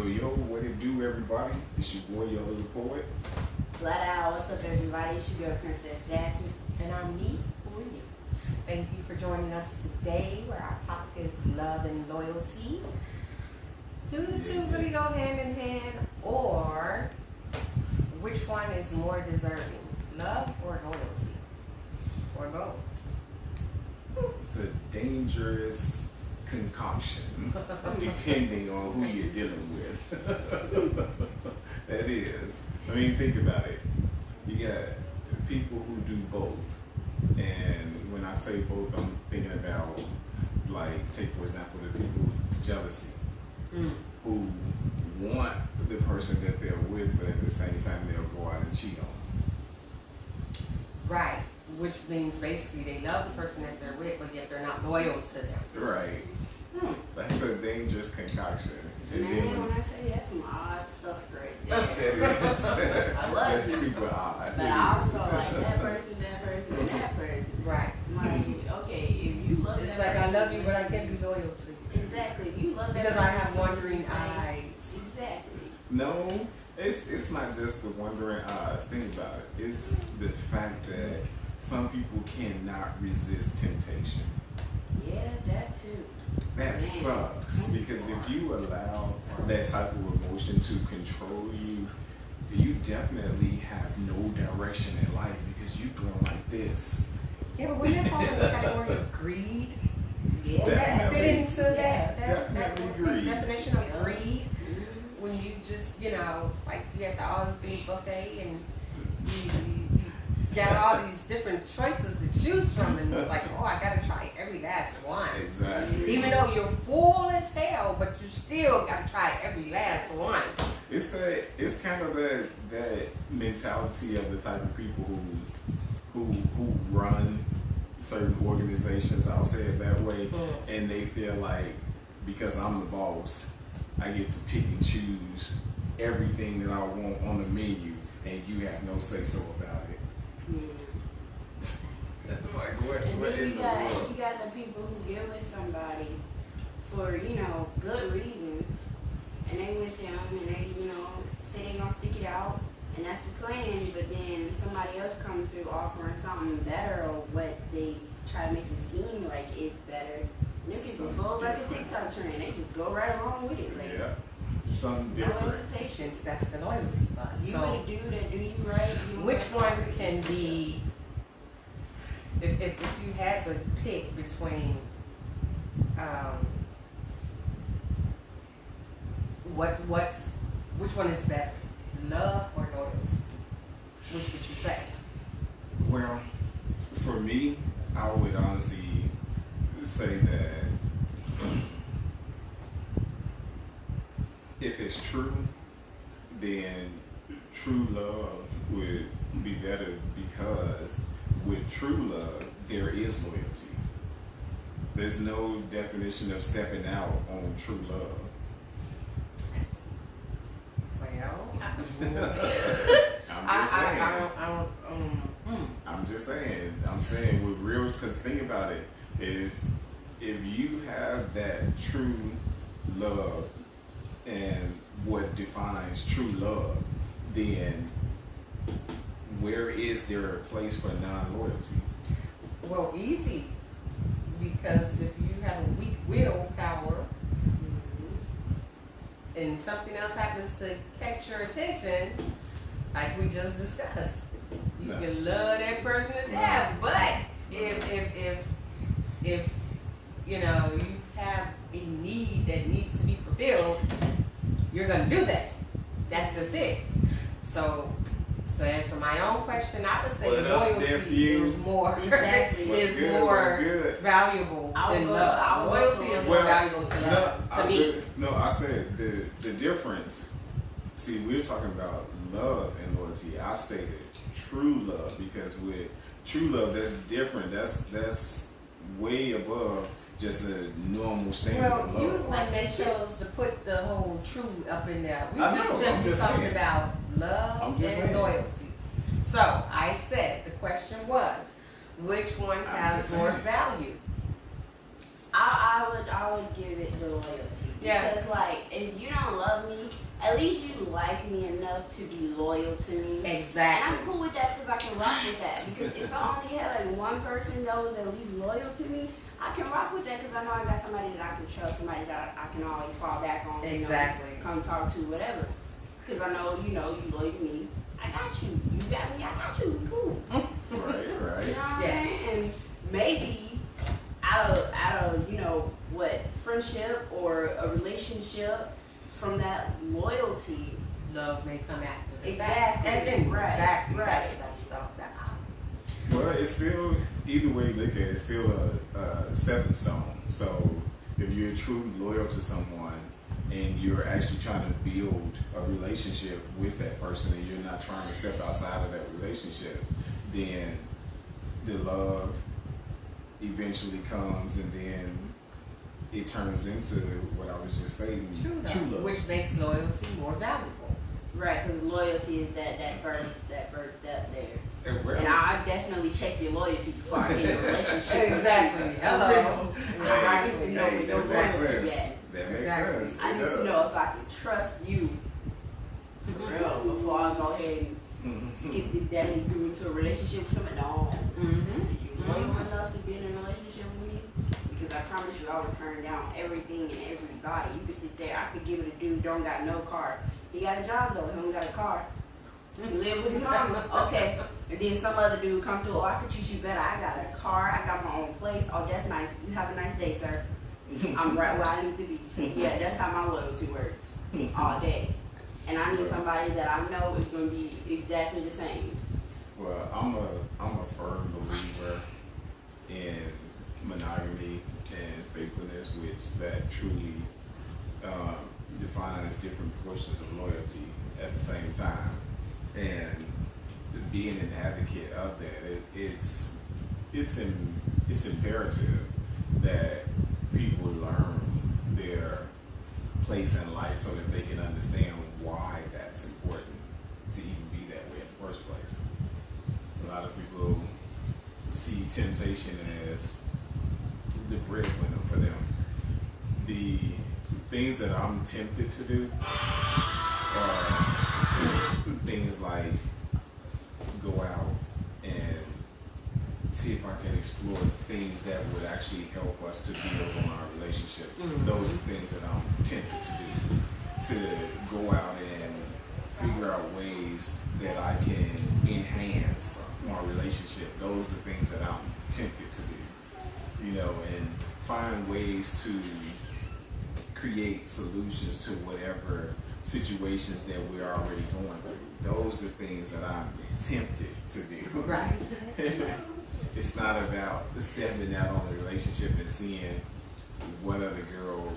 Yo, what it do, everybody? It's your boy, Yo the Poet. Flat out, what's up, everybody? It's your girl, Princess Jasmine. And I'm Neat. Who are you? Thank you for joining us today, where our topic is love and loyalty. Do the two really go hand in hand, or which one is more deserving, love or loyalty, or both? It's a dangerous concoction, depending on who you're dealing with. That is. I mean, think about it. You got people who do both. And when I say both, I'm thinking about, like, take for example, the people with jealousy, who want the person that they're with, but at the same time, they'll go out and cheat on them. Right, which means basically they love the person that they're with, but yet they're not loyal to them. Right. That's a dangerous concoction. And Man, when I tell you, that's some odd stuff right there. that is, I love that's you. super odd. But I also like that person, and that person. Right. Like, okay, if you love It's that like I person, love you, but I can't be loyal to you. Exactly. If you love that Because person, I have wandering you say- eyes. Exactly. No, it's not just the wandering eyes. Think about it. It's the fact that some people cannot resist temptation. Yeah, that too. That sucks, because if you allow that type of emotion to control you, you definitely have no direction in life because you going like this. Yeah, but wouldn't that fall in the category of greed? Yeah. Would that Definitely. fit into that Definitely greed. definition of greed? When you just, it's like you at the all-you-can-eat buffet and you got all these different choices to choose from, and it's like, oh, I gotta try every last one. Exactly. Even though you're full as hell, but you still gotta try every last one. It's kind of that mentality of the type of people who run certain organizations, I'll say it that way, and they feel like because I'm the boss, I get to pick and choose everything that I want on the menu, and you have no say so about it. Like what And then in you the got, world? you got the people who get with somebody for, good reasons. And they with them and they, say they gonna stick it out and that's the plan, but then somebody else comes through offering something better or what they try to make it seem like it's better. And them people fold like a TikTok trend. They just go right along with it. Like, Yeah, something no different. hesitation. That's the loyalty bus. You So gonna do that, do you right? You which right. one can be, if you had to pick between which one is better, love or loyalty? Which would you say? Well, for me, I would honestly say that if it's true, then true love would be better because with true love, there is loyalty. There's no definition of stepping out on true love. Well, I'm just saying. I'm saying with real, because think about it. If you have that true love and what defines true love, then where is there a place for non-loyalty? well, easy, because if you have a weak willpower and something else happens to catch your attention, like we just discussed, you No. can love that person to death, but if you have a need that needs to be fulfilled, you're gonna do that. That's just it. So to answer my own question, I would say What up, nephew? loyalty is more Exactly. What's is good? more What's good? valuable I than would go- love. I would go Loyalty for is more love. valuable to me. I said the difference. See, we're talking about love and loyalty. I stated true love because with true love, that's different. That's way above just a normal standard Well, of you love. the one that chose to put the whole true up in there. We I just know, I'm simply just talking saying. about love I'm just and saying. loyalty. So I said the question was, which one I'm has just more saying. value? I would give it the loyalty. Yeah. Because like, if you don't love me, at least you like me enough to be loyal to me. And I'm Exactly. cool with that because I can rock with that. Because if I only had like one person that was at least loyal to me, I can rock with that because I know I got somebody that I can trust, somebody that I can always fall back on. Exactly. You know, come talk to, whatever. Because I know, you loyal to me. I got you. You got me. I got you. We cool. Right, You know right. what I'm Yes. saying? And maybe out of what, friendship or a relationship, from that loyalty. Love may come after the Exactly. fact. And then, Right, exactly. right. That's that. Well, it's still, either way you look at it, it's still a stepping stone. So if you're truly loyal to someone and you're actually trying to build a relationship with that person and you're not trying to step outside of that relationship, then the love eventually comes and then it turns into what I was just stating, True love. Which makes loyalty more valuable. Right, because loyalty is that first step there. And well, And I definitely check your loyalty before I get in a relationship. Exactly. with you. Hello. I need to know hey, where your that makes loyalty sense. at. That makes Exactly. sense. I It need to does. know if I can trust you for real before I go ahead and skip the daddy and do into a relationship with somebody. No. Mm-hmm. Are you loyal enough to be in a relationship with me? Because I promise you, I will turn down everything and everybody. You can sit there. I could give it a dude don't got no car. He got a job though. He don't got a car. He live with his mama. Okay. And then some other dude come through. Oh, I could treat you better. I got a car. I got my own place. Oh, that's nice. You have a nice day, sir. I'm right where I need to be. Yeah, that's how my loyalty works all day. And I need somebody that I know is going to be exactly the same. Well, I'm a firm believer in monogamy and faithfulness, which that truly defines different portions of loyalty at the same time. And being an advocate of that, it's imperative that people learn their place in life so that they can understand why that's important to even be that way in the first place. A lot of people see temptation as the breadwinner for them. The things that I'm tempted to do are things like go out and see if I can explore things that would actually help us to build on our relationship. Mhm. Those are things that I'm tempted to do. To go out and figure out ways that I can enhance my relationship. Those are things that I'm tempted to do. And find ways to create solutions to whatever situations that we're already going through. Those are things that I'm tempted to do. Right. It's not about stepping out on the relationship and seeing what other girl,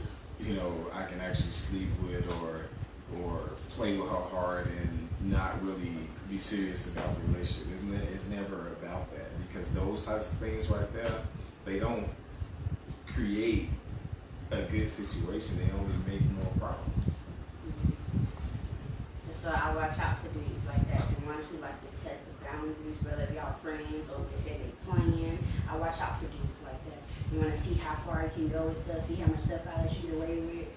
I can actually sleep with or play with her heart and not really be serious about the relationship. It's never about that, because those types of things right there, they don't create a good situation. They only make more problems. So I watch out for dudes like that. The ones who like to test the boundaries, whether if y'all friends or they say they playing. I watch out for dudes like that. You want to see how far I can go with stuff, see how much stuff I let you get away with.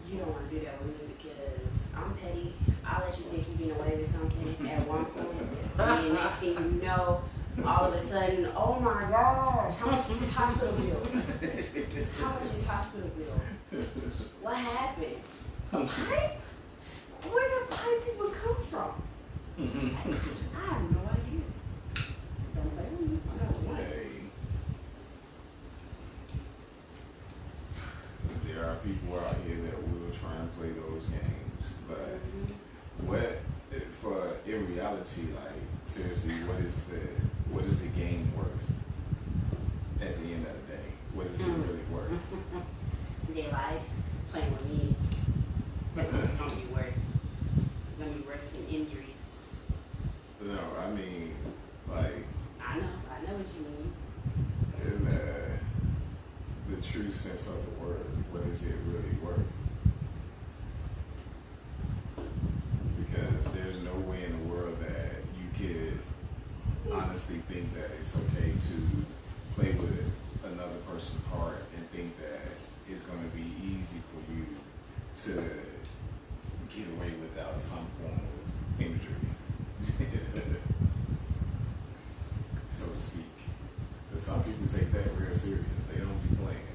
You don't want to do that with me because I'm petty. I'll let you think you're getting away with something at one point. And then next thing you know, all of a sudden, oh my gosh, how much is this hospital bill? How much is hospital bill? What happened? A pipe? Where did pipe people come from? I have no idea. Don't play with me. I don't want it. Hey. There are people out here that will try and play those games, but in reality, like seriously, what is the game worth at the end of the day? What is it really worth? Their life playing with me. That's what it's gonna be worth. It's gonna be worth some injuries. No, I mean, like, I know what you mean. in the true sense of the word, what is it really worth? Because there's no way in the world that you could honestly think that it's okay to play with another person's heart and think that it's going to be easy for you to get away without some form of injury, so to speak. But some people take that real serious. They don't be playing.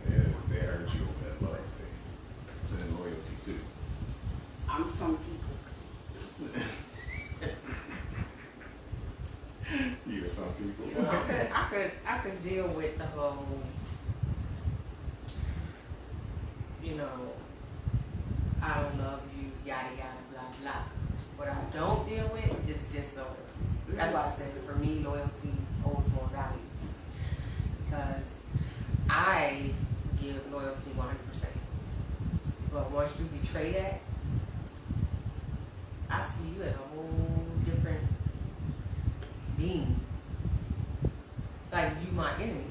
They hurt you over that love thing. And loyalty too. I'm some people. You're some people. I could deal with the whole, you know, I don't love you, yada yada blah blah. What I don't deal with is disloyalty. That's why I said for me loyalty holds more value. Because I give loyalty 100%. But once you betray that, I see you as a whole different being. It's like you my enemy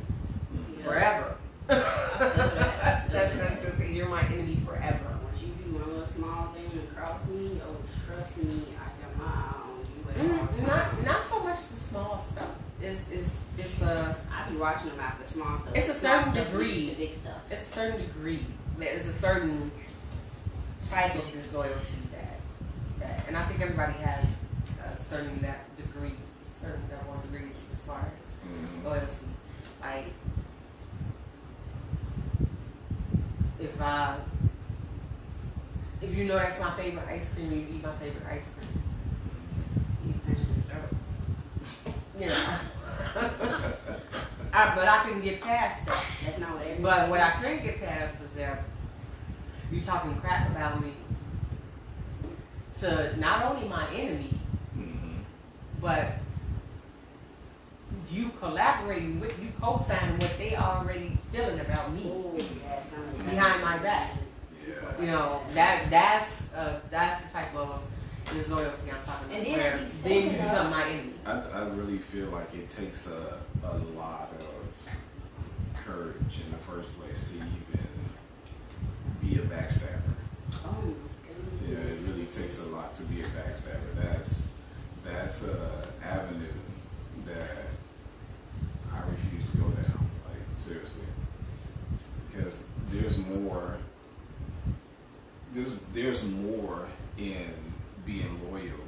forever. That's the thing. You're my enemy forever. Once you do one little small thing across me, oh trust me, I got my eye on you at all times. Not so much the small stuff. It's a I be watching them after small stuff. It's a certain Small stuff degree. leads to big stuff. it's a certain degree. There's a certain type of disloyalty that and I think everybody has a certain degree, certain level of degrees as far as loyalty. Like if you know that's my favorite ice cream, you eat my favorite ice cream. You punch in the throat. You know. But I can get past that. That's not what everybody. But what I can't get past is that you talking crap about me to not only my enemy, but you collaborating with, you co-signing what they already feeling about me Oh, yeah, something behind my back. Yeah. You know, that's the type of disloyalty I'm talking about. And then where it be then you fucking become up. my enemy. I really feel like it takes a lot of courage in the first place to even be a backstabber. Oh, Yeah, it really takes a lot to be a backstabber. That's a avenue that I refuse to go down. Like seriously, because there's more. There's more in being loyal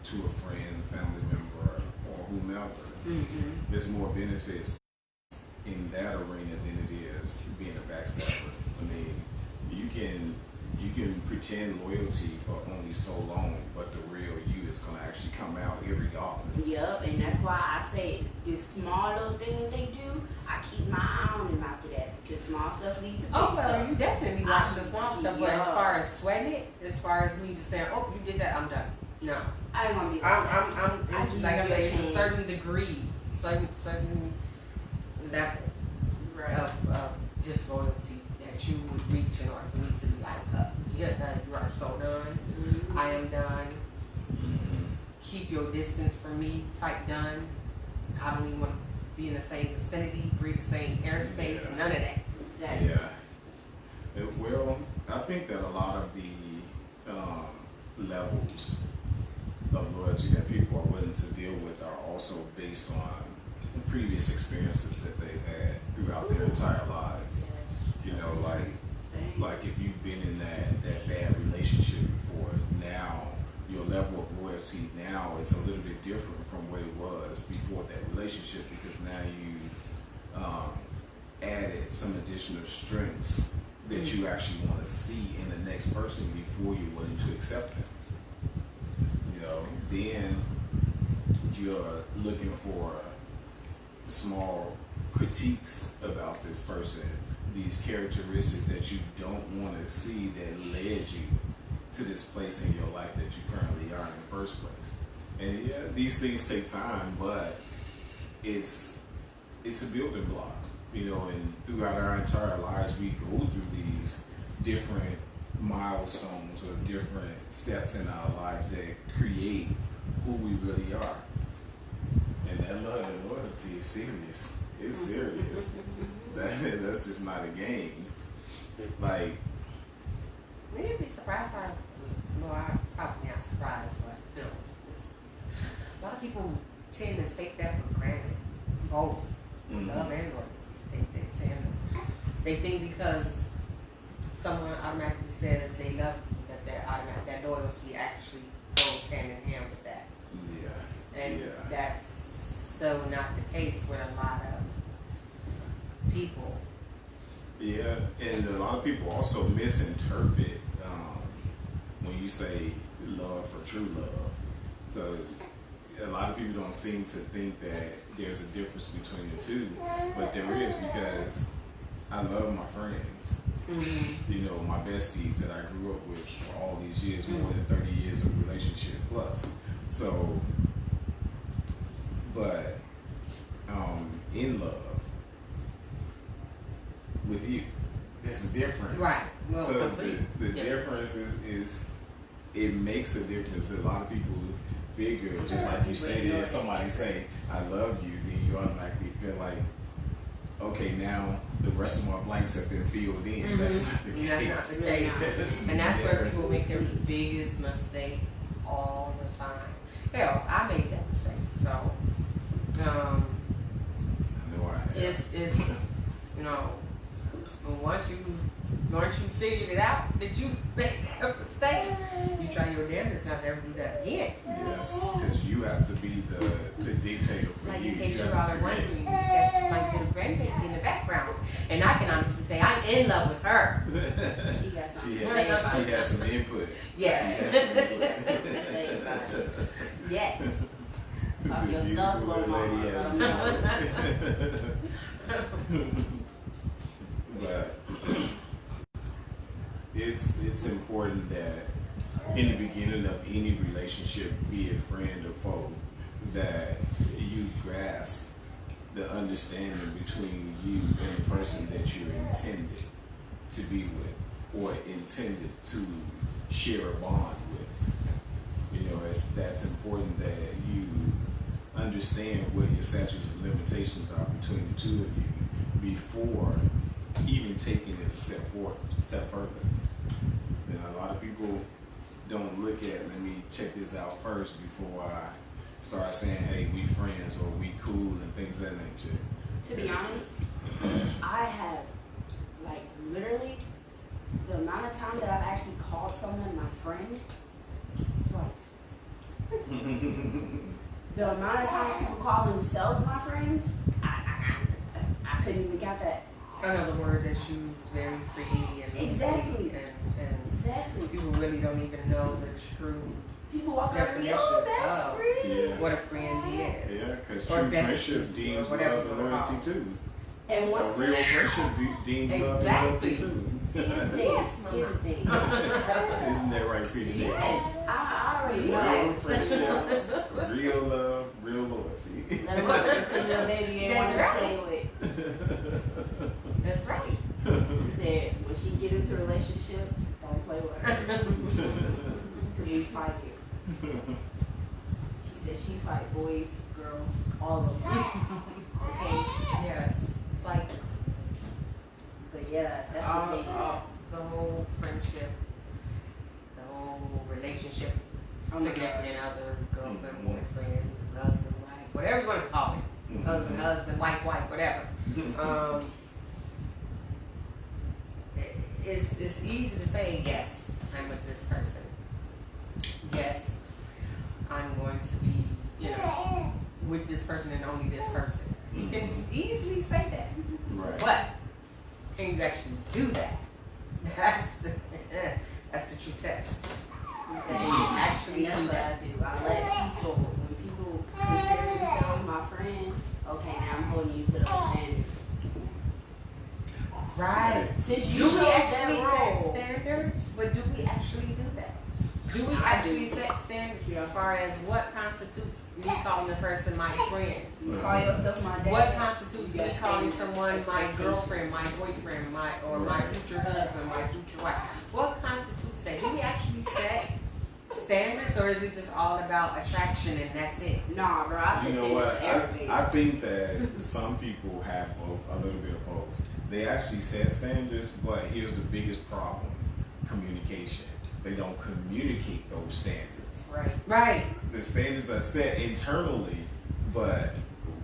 to a friend, family member, or whomever. There's more benefits in that arena than it is being a backstabber. I mean, you can pretend loyalty for only so long, but the real you is gonna actually come out irregardless. Yup, and that's why I say this small little thing that they do, I keep my eye on them after that because small stuff leads to big Oh, well, stuff. you definitely watch the small stuff, but as Yeah. far as sweating it, as far as me just saying, oh, you did that, I'm done. No. I ain't gonna be It's, give like I you say, a it's a chance. certain degree, certain level of disloyalty that you would reach in order for me to be like, you are so done. Mhm. I am done. Keep your distance from me type done. I don't even want to be in the same vicinity, breathe the same airspace, Yeah. none of that. Exactly. Yeah. Well, I think that a lot of the levels of loyalty that people are willing to deal with are also based on previous experiences that they've had throughout their entire lives. You know, like if you've been in that bad relationship before, now your level of loyalty now is a little bit different from what it was before that relationship because now you've added some additional strengths that you actually want to see in the next person before you're willing to accept them. You know, then you're looking for small critiques about this person, these characteristics that you don't want to see that led you to this place in your life that you currently are in the first place. And yeah, these things take time, but it's a building block, you know, and throughout our entire lives we go through these different milestones or different steps in our life that create who we really are. And that love and loyalty is serious. It's serious. That's just not a game. Like, You'd be surprised how, well, I'm probably not surprised, but you know, a lot of people tend to take that for granted. Both love and loyalty. They think because someone automatically says they love you, that loyalty actually goes hand in hand with that. Yeah. And Yeah. that's so not the case with a lot of people. Yeah, and a lot of people also misinterpret when you say love for true love. So a lot of people don't seem to think that there's a difference between the two, but there is, because I love my friends. Mm-hmm. You know, my besties that I grew up with for all these years, more than 30 years of relationship plus. So, but in love with you, there's a difference. Right. Well, So complete. the Yeah. difference is it makes a difference. A lot of people figure, just like you stated, if somebody say, I love you, then you automatically feel like, okay, now the rest of my blanks have been filled in. Mm-hmm. That's not the And case. that's not the case. That's And that's where never- people make their biggest mistake all the time. Hell, I made that mistake. So, I know I have. it's you know, once you figured it out that you made a mistake, you try your damnedest not to ever do that again. Yes, because you have to be the dictator for Like you. in case You you're have all to be wondering, that's my little grandbaby in the background, and I can honestly say I'm in love with her. She got something She to say has, about she it. has some input. Yes. She has some input. Say about it. Yes. Talk your The stuff, beautiful little mama. lady has some input. But it's important that in the beginning of any relationship, be it friend or foe, that you grasp the understanding between you and the person that you're intended to be with or intended to share a bond with. You know, that's important that you understand what your statutes and limitations are between the two of you before even taking it a step further. You know, a lot of people don't look at, let me check this out first before I start saying, hey, we friends or we cool and things of that nature. To be honest, I have, like, literally, the amount of time that I've actually called someone my friend, twice. The amount of time people call themselves my friends, I couldn't even count that. Another word that's used very freely and Exactly. and Exactly. people really don't even know the true People walk around and be, definition oh, best of friend. Yeah. what a friend is. Yeah, because Or true bestie, friendship or deems whatever love you and wanna loyalty call it. too. And A what's real friendship deems love and loyalty Exactly. too. Here's the thing. Yes, Here's the thing. Isn't that right, Peter? Yes. I already Real know. friendship, real love, real loyalty. Let them know this little baby ain't That's want to right. play with. That's right. She said when she get into relationships, don't play with her. Cause we fight here. She said she fight boys, girls, all of them. Okay, Yes. It's like but yeah, that's the thing. the whole friendship, the whole relationship, Oh my significant gosh. other, girlfriend, Mhm. boyfriend, husband, wife, whatever you want to call it. Husband, wife, whatever. It's easy to say, yes, I'm with this person. Yes, I'm going to be, with this person and only this person. You can easily say that. Right. But can you actually do that? That's the true test. Okay. Actually And that's do what that. I do. I let people, when people consider themselves my friend, okay, now I'm holding you to those standards. Right. Since you Do we chose that actually set role, standards? But do we actually do that? Do we actually set standards Yeah. as far as what constitutes me calling a person my friend? you call yourself my dad. What constitutes you me got calling standards, someone my expectations. girlfriend, my boyfriend, my Right. future husband, my future wife? What constitutes that? Do we actually set standards, or is it just all about attraction and that's it? Nah, bro, I You said know what? standards for everything. I think that some people have both, a little bit of both. They actually set standards, but here's the biggest problem: communication. They don't communicate those standards. Right. Right. The standards are set internally, but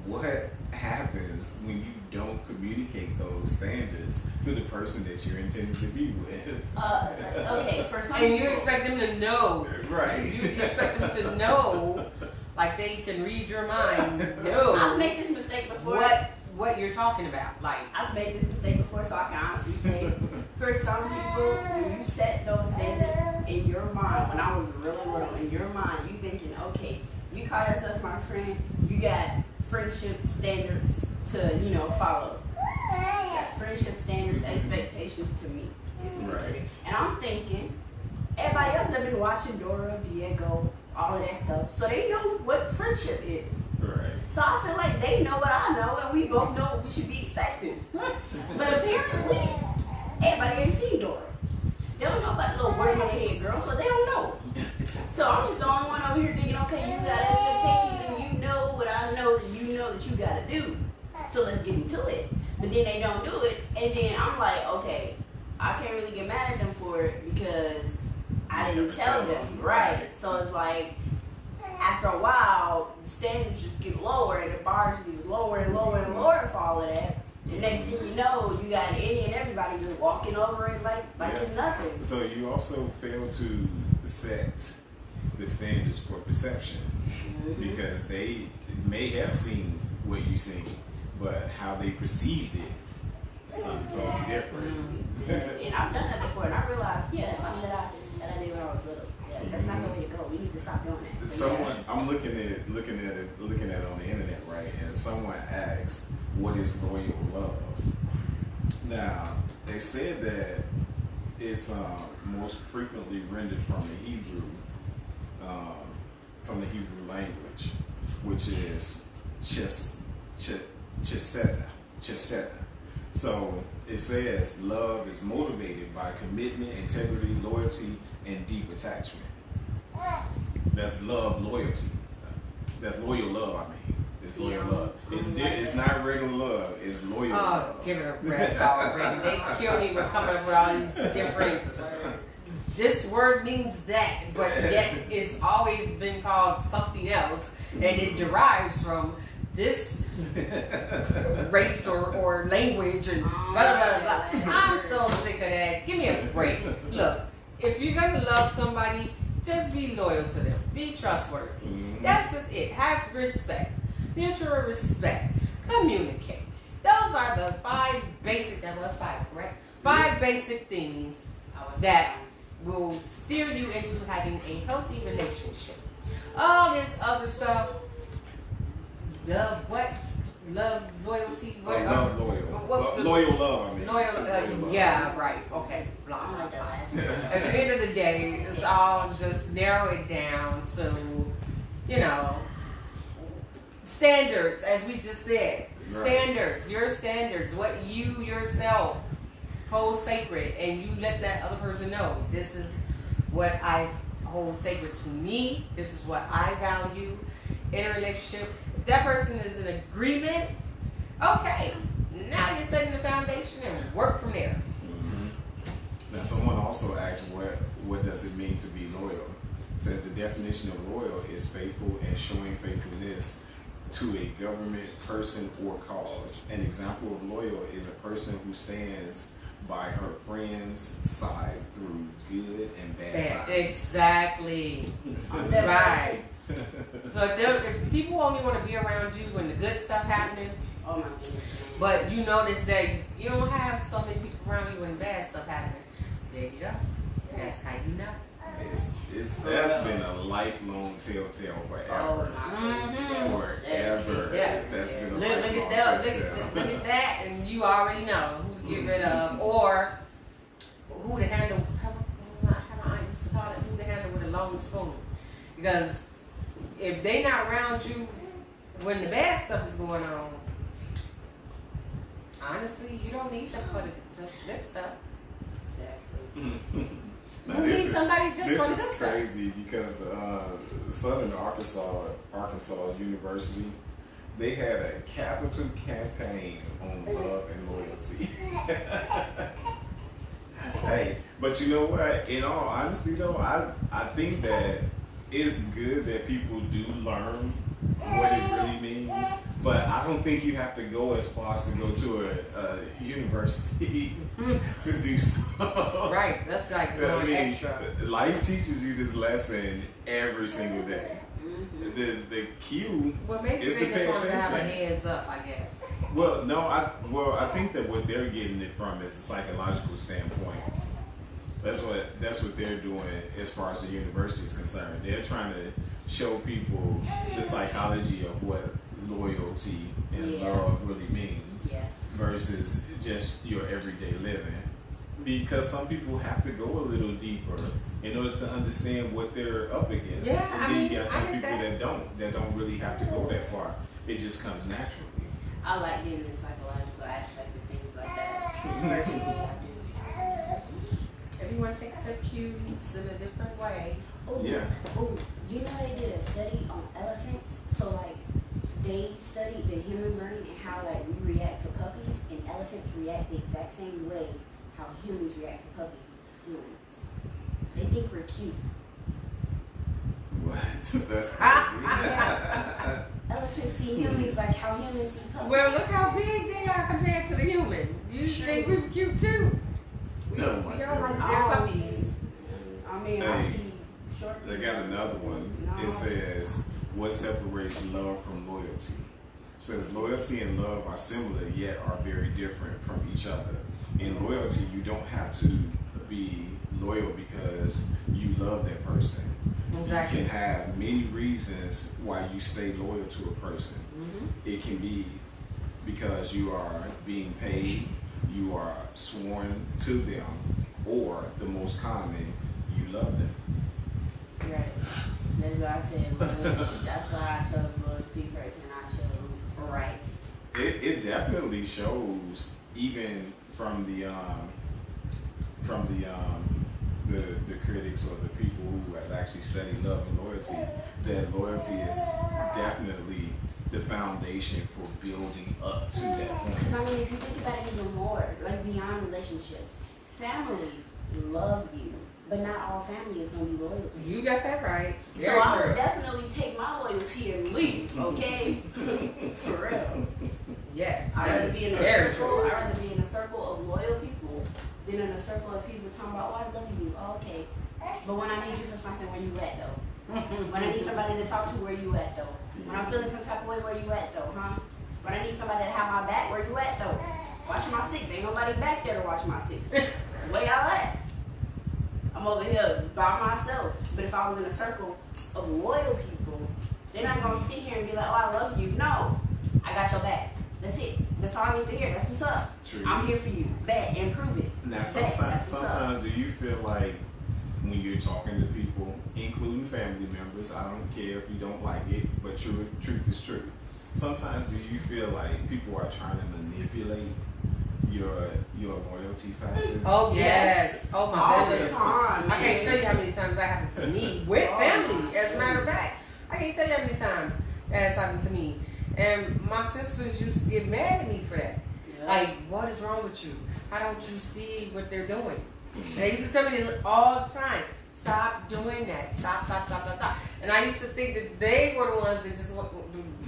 what happens when you don't communicate those standards to the person that you're intending to be with. Okay, for some And you people, expect them to know. Right. You expect them to know, like they can read your mind. No. I've made this mistake before. What you're talking about, like. I've made this mistake before, so I can honestly say, for some people, when you set those standards in your mind, when I was really little, in your mind, you thinking, okay, you call yourself my friend, you got friendship standards to, follow. You got friendship standards, expectations to meet. Right. And I'm thinking, everybody else have been watching Dora, Diego, all of that stuff, so they know what friendship is. Right. So I feel like they know what I know, and we both know what we should be expecting. But apparently, everybody ain't seen Dora. They don't know about the little word in the head girl, so they don't know. So I'm just the only one over here thinking, okay, you got expectations, and you know what I know that you know that you got to do. So let's get into it. But then they don't do it, and then I'm like, okay, I can't really get mad at them for it because I didn't tell them. Right. So it's like, after a while, the standards just get lower and the bars get lower and lower and lower for all of that. The next thing you know, you got any and everybody just walking over it like it's nothing. So you also fail to set the standards for perception because they may have seen what you seen, but how they perceived it, something totally different. And I've done that before, and I realized, yeah, that's something that I did when I was little. Yeah, that's not the way to go. We need to stop doing that. But Someone, I'm looking at it on the internet, right? And someone asked, "What is loyal love?" Now, they said that it's most frequently rendered from the Hebrew language, which is chesed. So it says love is motivated by commitment, integrity, loyalty, and deep attachment. That's love, loyalty. That's loyal love. I mean, it's loyal love. It's not regular love. It's loyal love. Oh, give it a rest already. They killed me with coming up with all these different. This word means that, but yet it's always been called something else, and it derives from this race or language and blah blah blah blah. I'm so sick of that. Give me a break. Look, if you're gonna love somebody, just be loyal to them. Be trustworthy. That's just it. Have respect. Mutual respect. Communicate. Those are the 5 basic, that was 5, correct? 5 basic things that will steer you into having a healthy relationship. All this other stuff, love, loyalty, what? Love, loyal. Loyal love, I mean. Loyal, yeah, right. Okay. Blah, blah, blah. At the end of the day, it's all just narrow it down to, standards, as we just said. Standards, your standards, what you yourself hold sacred, and you let that other person know, this is what I hold sacred to me, this is what I value in a relationship. If that person is in agreement, okay, now you're setting the foundation and work from there. Now, someone also asked, what does it mean to be loyal? It says the definition of loyal is faithful and showing faithfulness to a government, person, or cause. An example of loyal is a person who stands by her friend's side through good and bad times. Exactly. Right. So if people only want to be around you when the good stuff happening, oh my goodness. but you notice that you don't have so many people around you when bad stuff happening, there you go. That's how you know. That's been a lifelong telltale forever. Forever. Yes. That's been a Look lifelong at that. telltale. Look at that, and you already know who to get rid of, or who to handle. How I used to call it, who to handle with a long spoon. Because if they not around you when the bad stuff is going on, honestly, you don't need them for just the good stuff. Now, You need somebody just for the good this is stuff. crazy because the Southern Arkansas University, they had a capital campaign on love and loyalty. Hey, but you know what? In all honesty, though, I think that it's good that people do learn what it really means. But I don't think you have to go as far as to go to a university to do so. Right, that's like going extra. Life teaches you this lesson every single day. The cue Well, maybe is they to pay just want to have a attention. heads up, I guess. Well, no, I think that what they're getting it from is a psychological standpoint. That's what they're doing as far as the university is concerned. They're trying to show people the psychology of what loyalty and love really means versus just your everyday living. Because some people have to go a little deeper in order to understand what they're up against. Yeah, and I then mean, you got some I get people that don't really have to go that far. It just comes naturally. I like getting the psychological aspect of things like that. Personally, I do. Everyone takes their cues in a different way. Ooh, Yeah. ooh, you know they did a study on elephants? So like they studied the human brain and how like we react to puppies, and elephants react the exact same way how humans react to puppies to humans. They think we're cute. What? That's crazy. Elephants see humans like how humans see puppies. Well, look how big they are compared to the human. You think we were cute too? We No, don't my like goodness. their puppies. I mean, I Hey, see short They got another one. No. It says, what separates love from loyalty? It says, loyalty and love are similar, yet are very different from each other. In loyalty, you don't have to be loyal because you love that person. Exactly. You can have many reasons why you stay loyal to a person. It can be because you are being paid, you are sworn to them, or the most common, you love them. Right. That's why I said loyalty. That's why I chose loyalty first, and I chose right. It definitely shows, even from the critics or the people who have actually studied love and loyalty, that loyalty is definitely the foundation for building up to that point. Because I mean, if you think about it even more, like beyond relationships, family love you, but not all family is going to be loyal to you. You got that right. So Very I true. would definitely take my loyalty and leave, okay? For real. Yes. I'd that rather is be in a very circle. true. I'd rather be in a circle of loyal people than in a circle of people talking about, oh, I love you. Oh, okay. But when I need you for something, where you at though? When I need somebody to talk to, where you at though? When I'm feeling some type of way, where you at though, huh? When I need somebody to have my back, where you at though? Watch my six. Ain't nobody back there to watch my six. Where y'all at? I'm over here by myself. But if I was in a circle of loyal people, they're not gonna sit here and be like, oh, I love you. No, I got your back. That's it. That's all I need to hear. That's what's up. True. I'm here for you. Bet and prove it. Now, Bet. sometimes, That's what's up. sometimes do you feel like when you're talking to people, including family members, I don't care if you don't like it, but truth is truth. Sometimes do you feel like people are trying to manipulate your loyalty factors? Oh yes. Oh my All goodness. the time. I can't tell you how many times that happened to me with family. As a matter of fact, I can't tell you how many times that has happened to me. And my sisters used to get mad at me for that. Yeah. Like, what is wrong with you? How don't you see what they're doing? And they used to tell me this all the time. Stop doing that. Stop. And I used to think that they were the ones that just want,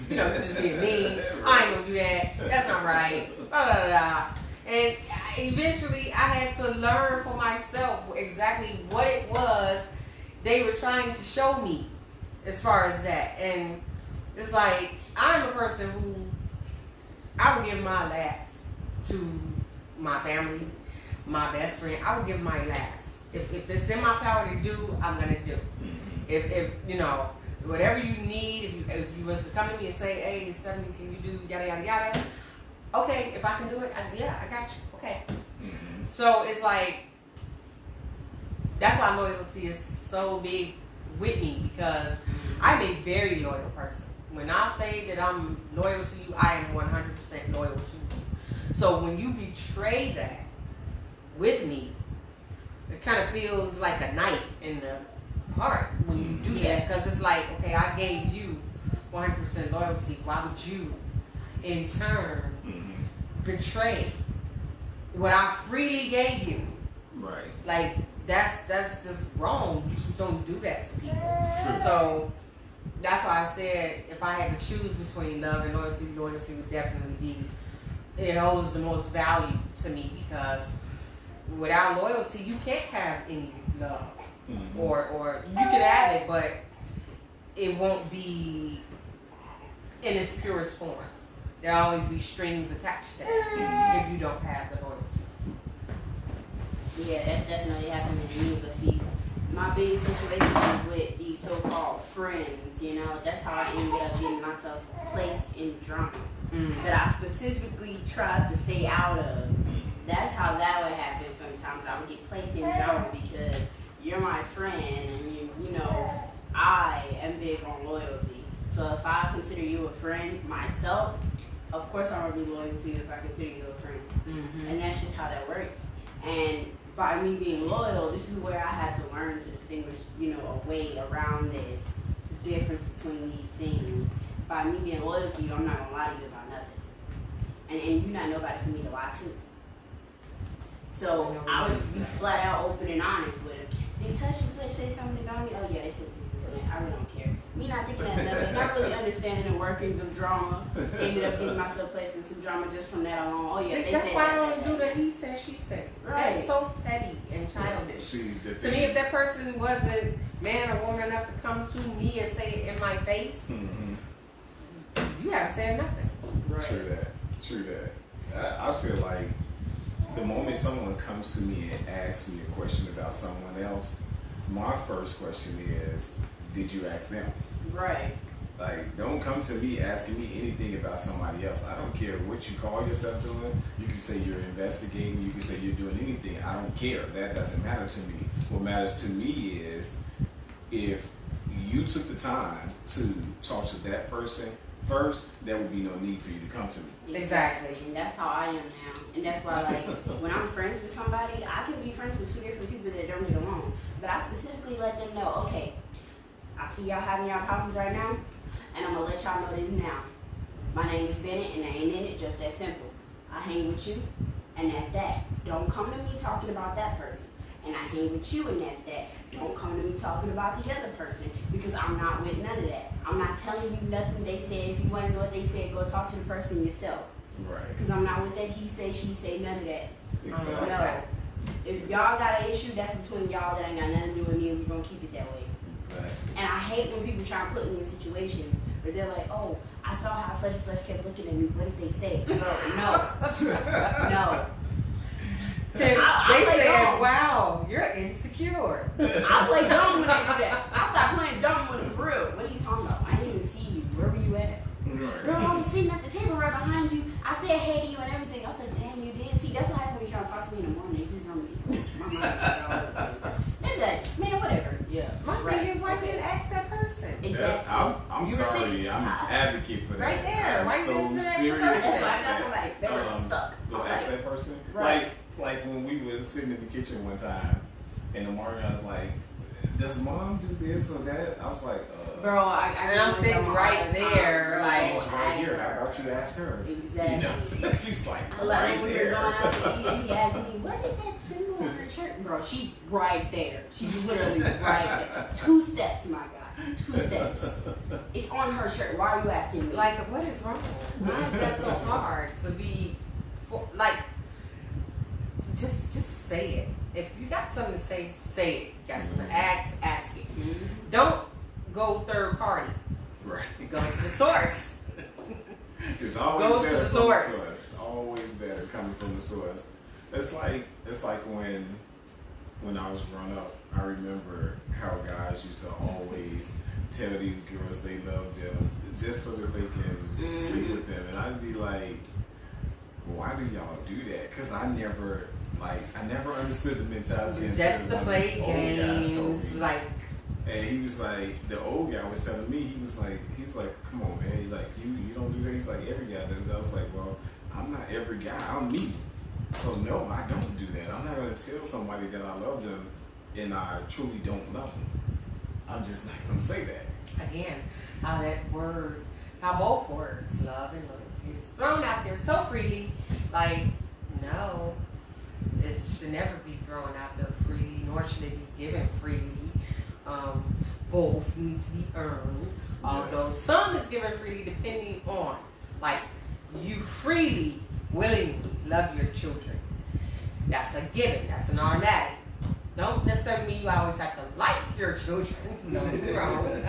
just being mean. I ain't gonna do that. That's not right. Blah, blah, blah. And eventually I had to learn for myself exactly what it was they were trying to show me as far as that. And it's like, I'm a person who, I would give my last to my family, my best friend. I would give my last. If it's in my power to do, I'm gonna do. If whatever you need, if you was to come to me and say, hey, Stephanie, can you do yada yada yada? Okay, if I can do it, I got you. Okay. So it's like, that's why loyalty is so big with me, because I'm a very loyal person. When I say that I'm loyal to you, I am 100% loyal to you. So when you betray that with me, it kind of feels like a knife in the heart when you do that, because it's like, okay, I gave you 100% loyalty. Why would you, in turn, betray what I freely gave you? Right. Like, that's just wrong. You just don't do that to people. True. So that's why I said if I had to choose between love and loyalty, loyalty would definitely be, it holds the most value to me, because without loyalty you can't have any love. Mm-hmm. Or you can have it, but it won't be in its purest form. There'll always be strings attached to it if you don't have the loyalty. Yeah, that's definitely happening to me. But see, my biggest situation is with these so-called friends. You know, that's how I ended up getting myself placed in drama that I specifically tried to stay out of. That's how that would happen. Sometimes I would get placed in drama because you're my friend, and you know, I am big on loyalty. So if I consider you a friend myself, of course I'm gonna be loyal to you if I consider you a friend. Mm-hmm. And that's just how that works. And by me being loyal, this is where I had to learn to distinguish, you know, a way around this difference between these things. By me being loyal to you, I'm not gonna lie to you about nothing. And you're not nobody for me to lie to. So I would just be flat out open and honest with him. They touch and such, say something about me. Oh yeah, they said this and that. I really don't care. Me not thinking that nothing, not really understanding the workings of drama. Ended up getting myself placed in some drama just from that alone. Oh yeah, See, they that's said why that, I don't that, do that. the he said, she said. Right. That's so petty and childish. See, the To me, if that person wasn't man or woman enough to come to me and say it in my face, you haven't said nothing. Right. True that. I feel like the moment someone comes to me and asks me a question about someone else, my first question is, did you ask them? Right. Like, don't come to me asking me anything about somebody else. I don't care what you call yourself doing. You can say you're investigating. You can say you're doing anything. I don't care. That doesn't matter to me. What matters to me is if you took the time to talk to that person first, there would be no need for you to come to me. Exactly. And that's how I am now. And that's why, like, when I'm friends with somebody, I can be friends with two different people that don't get along. But I specifically let them know, okay, I see y'all having y'all problems right now, and I'm going to let y'all know this now. My name is Bennett, and I ain't in it, just that simple. I hang with you, and that's that. Don't come to me talking about that person. And I hang with you, and that's that. Don't come to me talking about the other person, because I'm not with none of that. I'm not telling you nothing they said. If you want to know what they said, go talk to the person yourself. Right. Because I'm not with that he say, she say, none of that. Exactly. No. If y'all got an issue, that's between y'all. That ain't got nothing to do with me, and we're going to keep it that way. Right. And I hate when people try to put me in situations where they're like, oh, I saw how such and such kept looking at me. What did they say? No. No. They play said, dumb. wow, you're insecure. I play dumb when they do that. I start playing dumb when it's real. What are you talking about? I didn't even see you. Where were you at? Right. Girl, I was sitting at the table right behind you. I said hey to you and everything. I was like, damn, you did. See, that's what happens when you try to talk to me in the morning. They just don't be. My mind is all over the place. They're like, man, whatever. Yeah. My thing is, why you didn't ask that person? That's, I'm You were sorry. sitting- I'm an advocate for that. Right there. I'm Why so you didn't ask the serious. person? That's why I got about somebody. They were that. stuck. Go I'm ask like, that person. Right. Like when we was sitting in the kitchen one time, and the morning I was like, "Does mom do this or that?" I was like, bro, I And I'm sitting right there, "I like, was right here. How about you ask her?" Exactly. You know, she's like Like right when we were there. going out to eat, and he asked me, what is that symbol on her shirt? Bro, she's right there. She's literally right there. 2 steps, my guy. 2 steps. It's on her shirt. Why are you asking me? Like, what is wrong? Why is that so hard to be, like, just say it. If you got something to say, say it. You got something to ask it. Mhm. Don't go third party. Right. Go to the source. It's always Go to better the from source. the source. Always better coming from the source. It's like when I was growing up, I remember how guys used to always tell these girls they love them just so that they can sleep with them, and I'd be like, why do y'all do that? Because I never understood the mentality. Just until to one of play these old guys told games, me. like, And he was like, the old guy was telling me, he was like, come on, man, he's like, you don't do that. He's like, every guy does that. I was like, well, I'm not every guy, I'm me. So no, I don't do that. I'm not gonna tell somebody that I love them and I truly don't love them. I'm just not gonna say that. again, how both words, love and loyalty, is thrown out there so freely. Like, no, it should never be thrown out there freely, nor should it be given freely. both need to be earned. Although Yes. some is given freely depending on, like, you freely, willingly love your children. That's a given. That's an automatic. Don't necessarily mean you always have to like your children. No, you're wrong.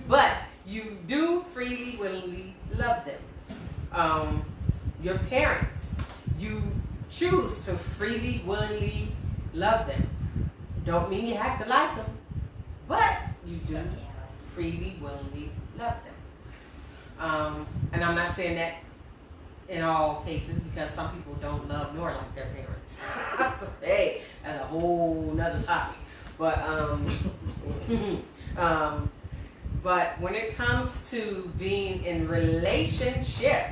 But you do freely, willingly love them. Your parents, you choose to freely, willingly love them. Don't mean you have to like them, but you do freely, willingly love them. And I'm not saying that in all cases, because some people don't love nor like their parents. So, hey, that's a whole nother topic. But but when it comes to being in relationship,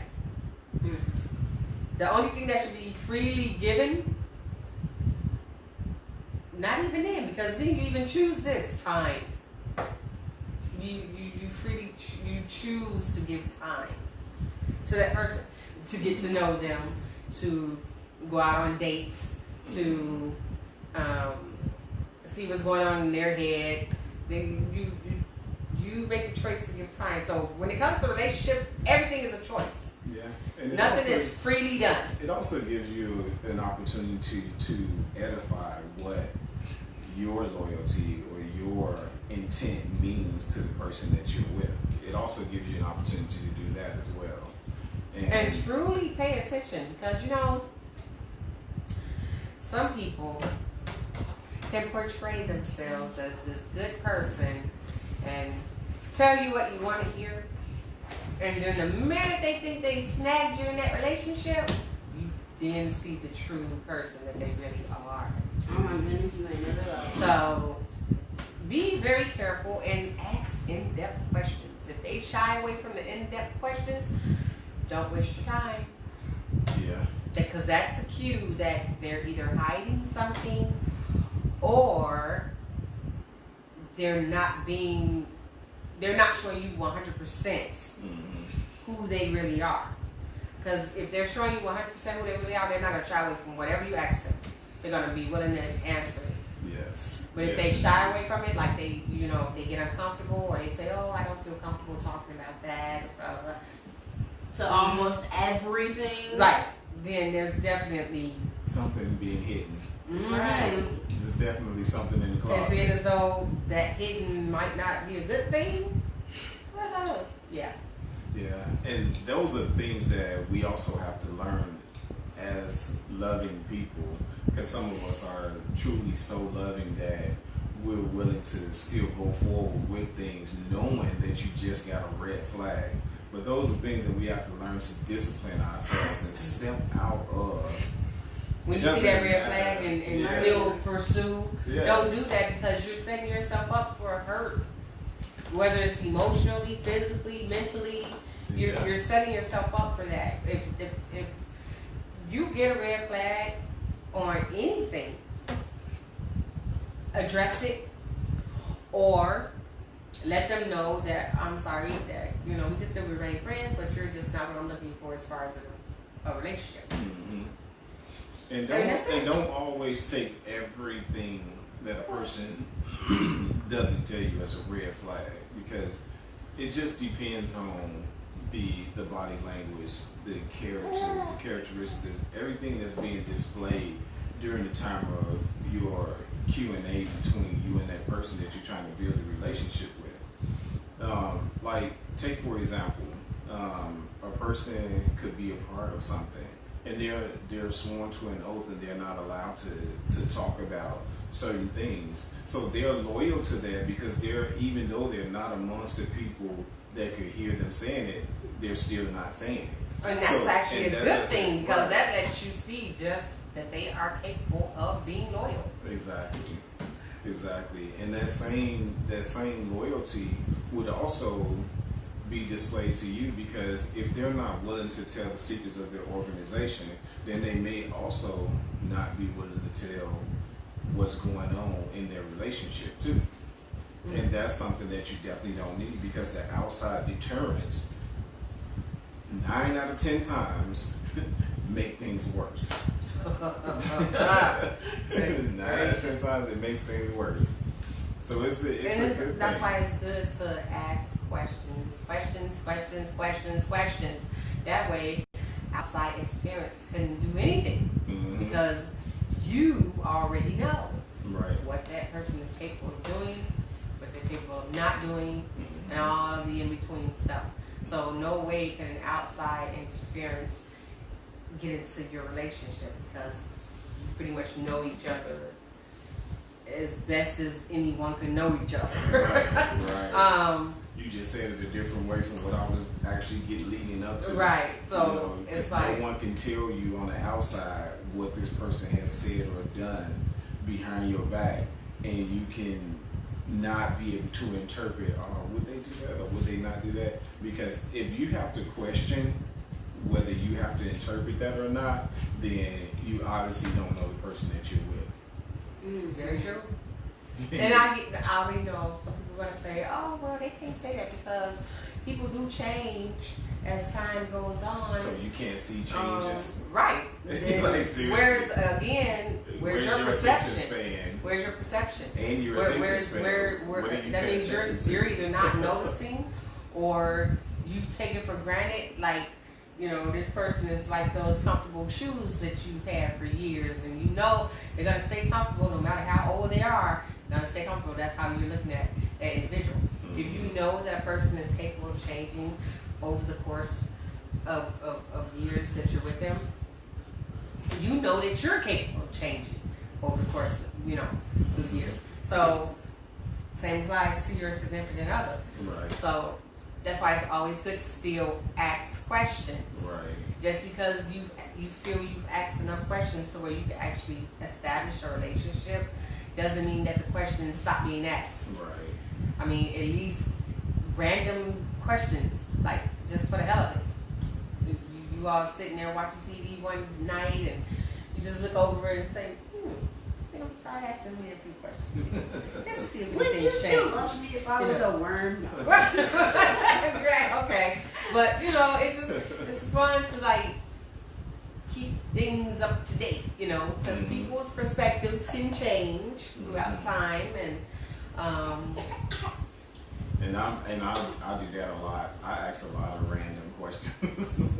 the only thing that should be freely given, not even then, because then you even choose this time. You freely you choose to give time to that person, to get to know them, to go out on dates, to see what's going on in their head. Then you make the choice to give time. So when it comes to relationship, everything is a choice. Yeah. And Nothing is freely done. It also gives you an opportunity to edify what your loyalty or your intent means to the person that you're with. It also gives you an opportunity to do that as well. And truly pay attention, because you know, some people can portray themselves as this good person and tell you what you want to hear, and then the minute they think they snagged you in that relationship, you then see the true person that they really are. Oh my goodness, you ain't never loved. So be very careful and ask in-depth questions. If they shy away from the in-depth questions, don't waste your time. Yeah. Because that's a cue that they're either hiding something or they're not showing you 100% who they really are. Because if they're showing you 100% who they really are, they're not going to shy away from whatever you ask them. They're going to be willing to answer it. Yes. But if they shy away from it, like they get uncomfortable, or they say, "Oh, I don't feel comfortable talking about that," blah, blah, blah. To almost everything. Right. Then there's definitely something being hidden. right. There's definitely something in the And closet. seeing as though that hidden might not be a good thing. Yeah. Yeah, and those are things that we also have to learn as loving people, because some of us are truly so loving that we're willing to still go forward with things knowing that you just got a red flag. But those are things that we have to learn to discipline ourselves and step out of. When It you see that doesn't red matter. flag and Yeah. still pursue, Yes. don't do that, because you're setting yourself up for hurt. Whether it's emotionally, physically, mentally, Yeah. you're setting yourself up for that. If you get a red flag on anything, address it, or let them know that I'm sorry, that we can still remain friends, but you're just not what I'm looking for as far as a relationship. Mhm. And that's it. don't always take everything that a person doesn't tell you as a red flag, because it just depends on the body language, the characteristics, everything that's being displayed during the time of your Q&A between you and that person that you're trying to build a relationship with. Like, take for example, a person could be a part of something, and they're sworn to an oath and they're not allowed to talk about certain things. So they're loyal to that, because even though they're not amongst the people that could hear them saying it, they're still not saying it. And that's actually a good thing, because right. that lets you see just that they are capable of being loyal. Exactly. And that same loyalty would also be displayed to you, because if they're not willing to tell the secrets of their organization, then they may also not be willing to tell what's going on in their relationship too. Mm-hmm. And that's something that you definitely don't need, because the outside deterrents 9 out of 10 times make things worse. 9 out of 10 times it makes things worse. So it's a good that's thing. why it's good to ask questions. That way, outside interference couldn't do anything Mhm. because you already know Right. what that person is capable of doing, what they're capable of not doing, Mhm. and all of the in-between stuff. So no way can an outside interference get into your relationship because you pretty much know each other as best as anyone can know each other. Right. Right. Um, You just said it a different way from what I was actually leading up to. right. So You know, 'cause it's like, no one can tell you on the outside what this person has said or done behind your back, and you can not be able to interpret, would they do that or would they not do that? Because if you have to question whether you have to interpret that or not, then you obviously don't know the person that you're with. very true. And I already know some people are gonna say, oh well, they can't say that because people do change as time goes on. So you can't see changes. Right. Like, seriously. Whereas again, where's your attention perception? span? Where's your perception? And your attention span. What are you that paying means attention to? you're either not noticing or you take it for granted. Like, you know, this person is like those comfortable shoes that you've had for years, and you know they're gonna stay comfortable no matter how old they are. They're gonna stay comfortable. That's how you're looking at that individual. Mm-hmm. If you know that person is capable of changing over the course of years that you're with them, you know that you're capable of changing over the course of, through the years. So same applies to your significant other. Right. So that's why it's always good to still ask questions. Right. Just because you feel you've asked enough questions to where you can actually establish a relationship doesn't mean that the questions stop being asked. Right. I mean, at least random questions, like just for the hell of it. You all sitting there watching TV one night and you just look over and say, I think I'm start asking me a few questions. Just to see if Would you anything's still changed. love me if I was a worm? No. Right, okay. But it's fun to like keep things up to date, because Mhm. people's perspectives can change throughout time, and And I do that a lot. I ask a lot of random questions.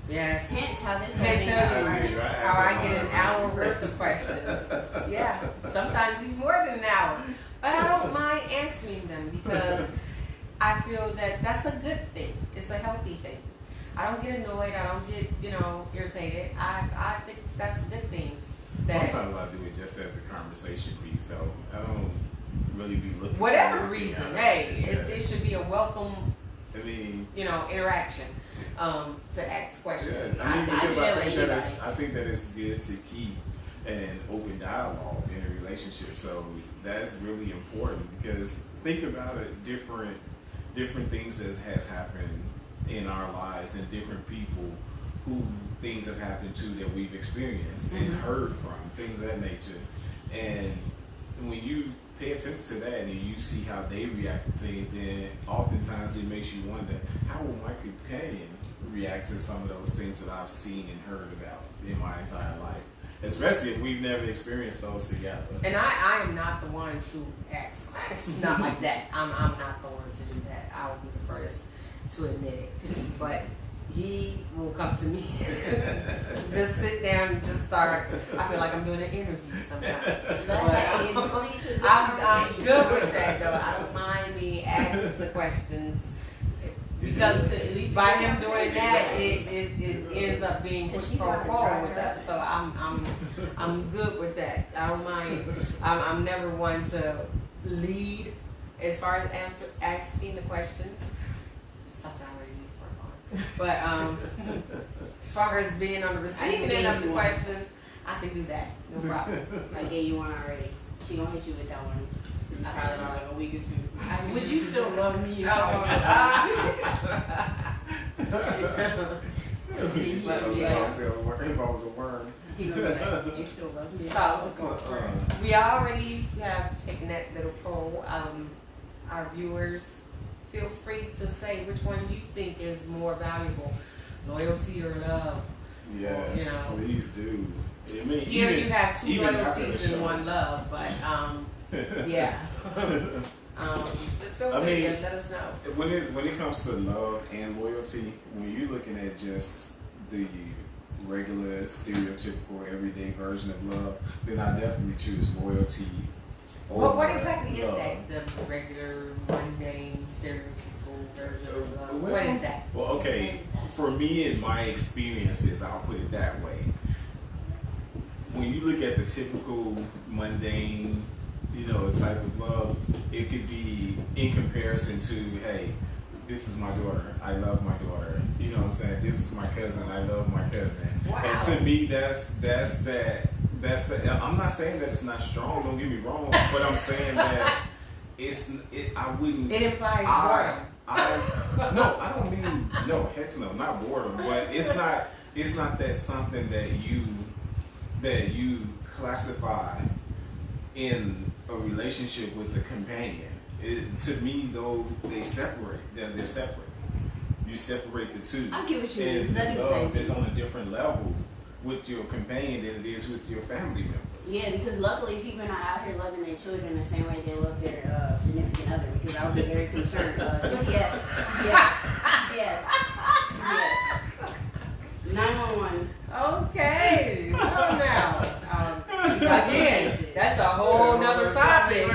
yes. Hence how this Can't whole thing tell got you started. how I get an hour worth of questions. Yeah, sometimes even more than an hour. But I don't mind answering them because I feel that that's a good thing. It's a healthy thing. I don't get annoyed. I don't get, irritated. I think that's a good thing. That Sometimes I do it just as a conversation piece, though. I don't really be looking. whatever for the it. reason, Yeah. hey, Yeah. it should be a welcome, I mean, interaction to ask questions. yeah. I mean, because tell I think that it's good to keep an open dialogue in a relationship. So that's really important because think about it, different things that has happened in our lives and different people who things have happened to that we've experienced and heard from, things of that nature. And when you pay attention to that and you see how they react to things, then oftentimes it makes you wonder, how will my companion react to some of those things that I've seen and heard about in my entire life? Especially if we've never experienced those together. And I am not the one to ask questions, not like that. I'm not the one to do that. I will be the first to admit it. But he will come to me, just sit down and just start. I feel like I'm doing an interview sometimes. I'm good with that though. I don't mind being asked the questions because by him doing that, it ends up being pro with us. So I'm good with that. I don't mind. I'm never one to lead as far as asking the questions. Something I really need to work on. But as far as being on the receiving end of the questions, I can do that. No problem. I gave you one already. She gonna hit you with that one. You tried it out like a week or two. Would you still love me? She's like, if I was a worm. He gonna be like, would you still love me? So, we already have taken that little poll. Our viewers, feel free to say which one you think is more valuable, loyalty or love. Yes, please do. I mean, Here you have two even after the loyalties and show. one love, but Yeah. Just feel I free mean, to let us know. when it comes to love and loyalty, when you're looking at just the regular, stereotypical, everyday version of love, then I definitely choose loyalty. Well, what over exactly is love. that? The regular, mundane, stereotypical version of love? Well, What is that? Well, okay, for me and my experiences, I'll put it that way. When you look at the typical, mundane, type of love, it could be in comparison to, hey, this is my daughter, I love my daughter. You know what I'm saying? This is my cousin, I love my cousin. Wow. And to me, that's that. I'm not saying that it's not strong. Don't get me wrong, but I'm saying that I wouldn't. It implies boredom. No, I don't mean no. Heck no, not boredom. But it's not. It's not that something that you classify in a relationship with a companion. To me, though, they separate. They're separate. You separate the two. I get what you mean. And That is the love same is thing. on a different level with your companion than it is with your family members. Yeah, because luckily people are not out here loving their children the same way they love their significant other. Because I would be very concerned. Yes. 911. Okay. So now, again, that's a whole nother topic.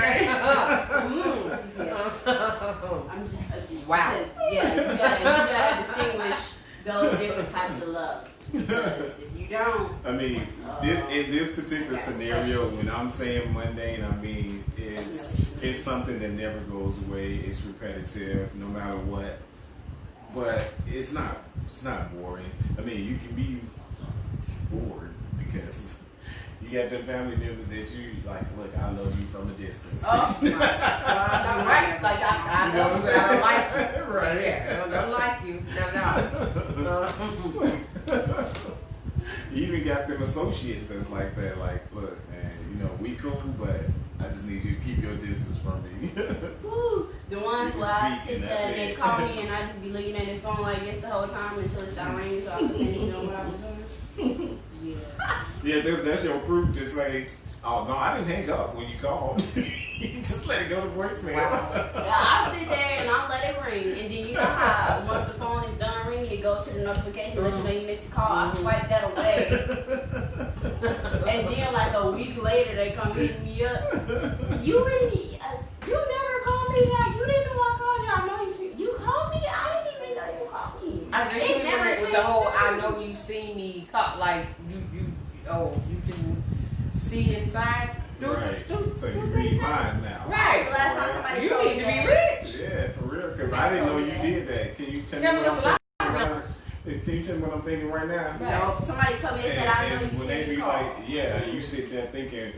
I'm just Wow. because, yeah, you gotta distinguish those different types of love. Because if you don't, I mean, in this particular scenario, when I'm saying mundane, I mean it's something that never goes away. It's repetitive, no matter what. But it's not boring. I mean, you can be bored because you got the family members that you like. Look, I love you from a distance. oh my God, All right, like I don't like you. Right. Yeah, I don't like you. No. You even got them associates that's like that. Like, look, man, we cool, but I just need you to keep your distance from me. Woo, the ones You where can I speak sit and there that's and they it. call me and I just be looking at his phone like this the whole time until it started ringing so I can finish doing what I was doing. Yeah. Yeah, that's your proof to say, oh no, I didn't hang up when you called. You just let it go to voicemail. Wow. Yeah, I sit there and I let it ring, and then you know how once the phone is done ringing, it goes to the notification, let you know you missed the call. I swipe that away, and then like a week later, they come hitting me up. You never called me back. You didn't know I called you. I know you called me. I didn't even know you called me. I think It never with came the whole, through. I know you've seen me cut, like you can see inside. Right. So you read minds now. Right. The last time somebody You told need me to be that. rich. Yeah, for real. Because I didn't know you did that. Can you tell me Tell me what what's I'm a thinking lot. right now? Can you tell me what I'm thinking right now? Right. No, somebody told me they said I know And you when they said be you like, called. yeah, you sit there thinking,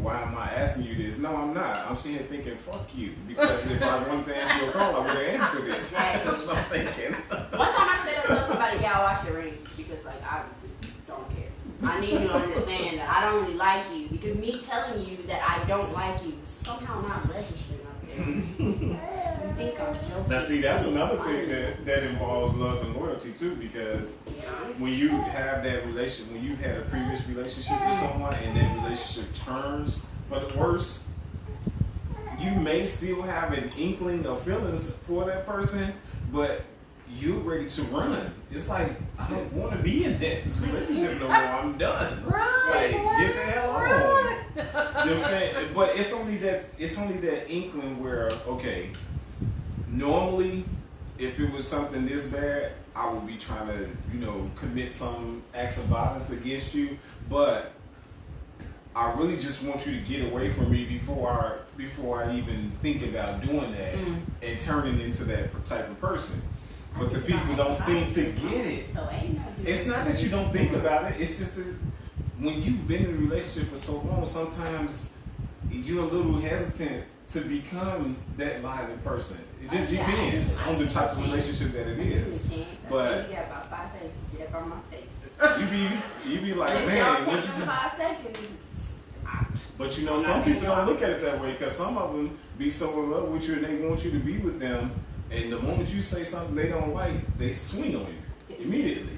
why am I asking you this? No, I'm not. I'm sitting here thinking, fuck you. Because if I wanted to answer your call, I would have answered it. That's what I'm thinking. One time I said tell somebody, yeah, I watch your ring because like I just don't care. I need you to understand that I don't really like you because me telling you that I don't like you is somehow not registered up there. You think I'm joking? Now, see, that's another thing that involves love and loyalty too, because when you have that relationship, when you've had a previous relationship with someone and that relationship turns for the worse, you may still have an inkling of feelings for that person, but you're ready to run. It's like, I don't want to be in this relationship no more. I'm done. Like, get the hell on. You know what I'm saying? But it's only that inkling where, okay, normally, if it was something this bad, I would be trying to, commit some acts of violence against you. But I really just want you to get away from me before I even think about doing that and turning into that type of person. But the people don't seem to get it. It's not that you don't think about it. It's just that when you've been in a relationship for so long, sometimes you're a little hesitant to become that violent person. It just depends on the type of relationship that it is. But you got about 5 seconds to get up on my face. you be like, If man, y'all what take you them just... 5 seconds. But some people don't look at it that way because some of them be so in love with you and they want you to be with them. And the moment you say something they don't like, they swing on you immediately.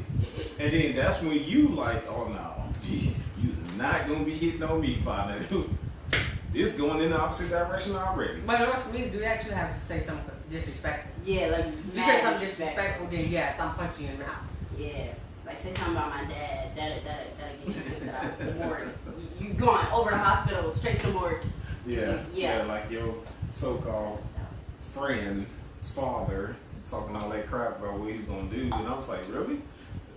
And then that's when you like, oh no, you're not going to be hitting on me, partner. It's going in the opposite direction already. But in order for me to do that, you have to say something disrespectful. Yeah, like You say something disrespectful, then yes, I'm punching you in the mouth. Yeah, like say something about my dad. That'll get you sent to the morgue. You going over the hospital straight to the morgue. Yeah, like your so-called friend's father talking all that crap about what he's gonna do, and I was like, really?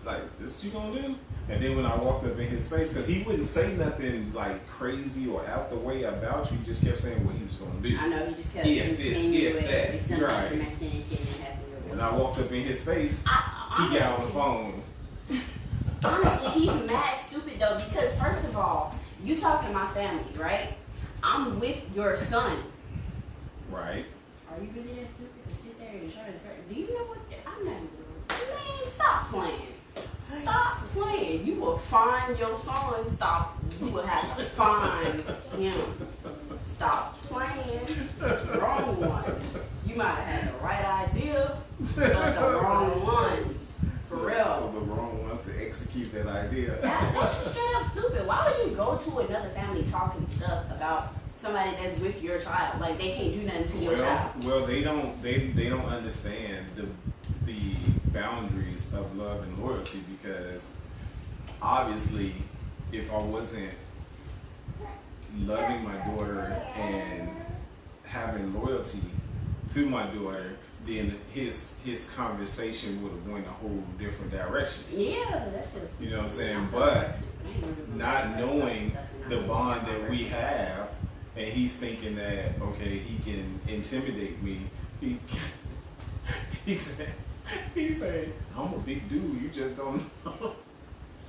Like, this what you gonna do? And then when I walked up in his face, because he wouldn't say nothing like crazy or out the way about you, he just kept saying what he was gonna do. I know, he just kept If this, if that, if something right. happened. When I walked up in his face, he got on the phone. Honestly, he's mad stupid though, because first of all, you talking to my family, right? I'm with your son. Right. Are you really that stupid to sit there and try to? Do you know what? I'm not even. Man, stop playing. Stop playing. You will find your son. Stop. You will have to find him. Stop playing. Wrong one. You might have had the right idea, but the wrong ones. For real. The wrong ones to execute that idea. That's just straight up stupid. Why would you go to another family talking stuff about somebody that's with your child? Like they can't do nothing to your child. Well, they don't understand the boundaries of love and loyalty, because obviously if I wasn't loving my daughter and having loyalty to my daughter, then his conversation would have went a whole different direction. Yeah, that's just. You know what I'm saying? But not knowing the bond that we have, and he's thinking that, okay, he can intimidate me. He said, I'm a big dude, you just don't know.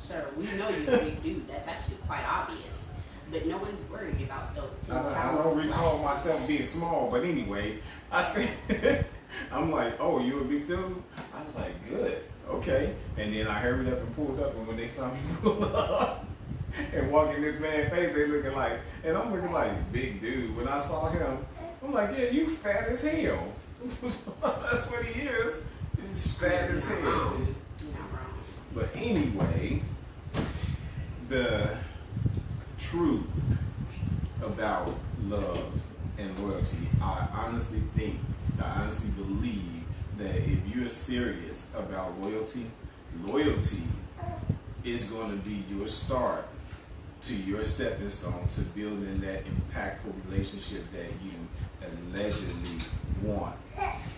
Sir, we know you're a big dude. That's actually quite obvious. But no one's worried about those 10 pounds. I don't recall myself being small, but anyway, I said, I'm like, oh, you a big dude? I was like, good, okay. And then I hurried up and pulled up, and when they saw me pull up and walk in this man's face, they looking like, and I'm looking like, big dude. When I saw him, I'm like, yeah, you fat as hell. That's what he is. He's fat as hell. You're not wrong. But anyway, the truth about love and loyalty, I honestly believe that if you're serious about loyalty is going to be your start to your stepping stone to building that impactful relationship that you allegedly want.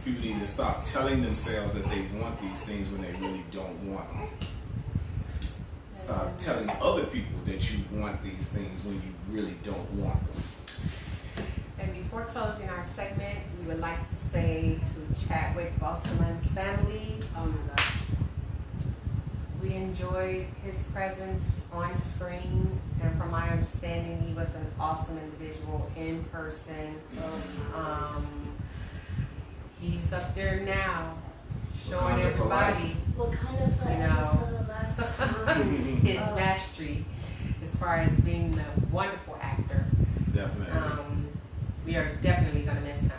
People need to stop telling themselves that they want these things when they really don't want them. Stop telling other people that you want these things when you really don't want them. And before closing our segment, we would like to say to Chadwick Bosselman's family, Oh my gosh. we enjoyed his presence on screen, and from my understanding, he was an awesome individual in person. He's up there now, showing Wakanda for life. everybody What kind of fun? You know. For the last time? his mastery as far as being a wonderful actor. Definitely. We are definitely going to miss him.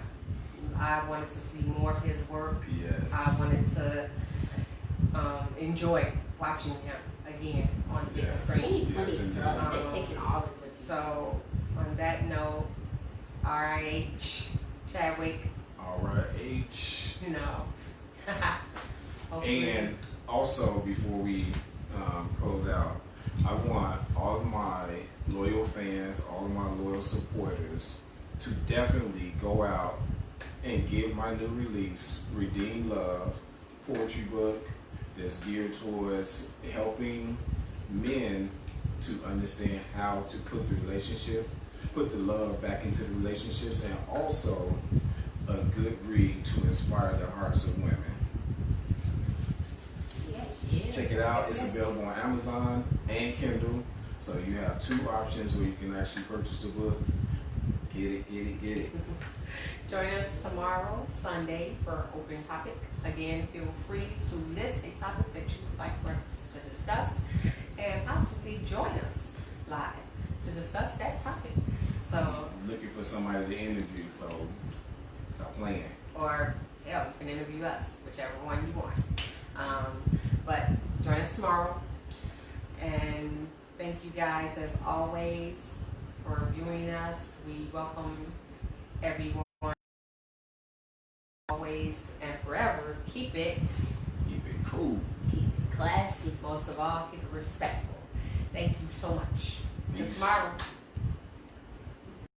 I wanted to see more of his work. Yes. I wanted to enjoy watching him again on the big Yes. screen. 2020 Yes, sucks. indeed. They're taking all the good. So, on that note, R.I.H. Chadwick, R.I.H. you know. Hopefully- And also, before we close out, I want all of my loyal fans, all of my loyal supporters to definitely go out and get my new release, Redeem Love, poetry book that's geared towards helping men to understand how to put the love back into the relationships, and also a good read to inspire the hearts of women. Yes. Check it out. It's available on Amazon and Kindle. So you have two options where you can actually purchase the book. Get it. Join us tomorrow, Sunday, for Open Topic. Again, feel free to list a topic that you would like for us to discuss, and possibly join us live to discuss that topic. So, Looking for somebody to interview, so stop playing. or hell, you can interview us, whichever one you want. But join us tomorrow, and thank you guys as always for viewing us. We welcome everyone always and forever. Keep it Cool. Keep it classy. most of all, keep it respectful. Thank you so much. Till Peace. tomorrow.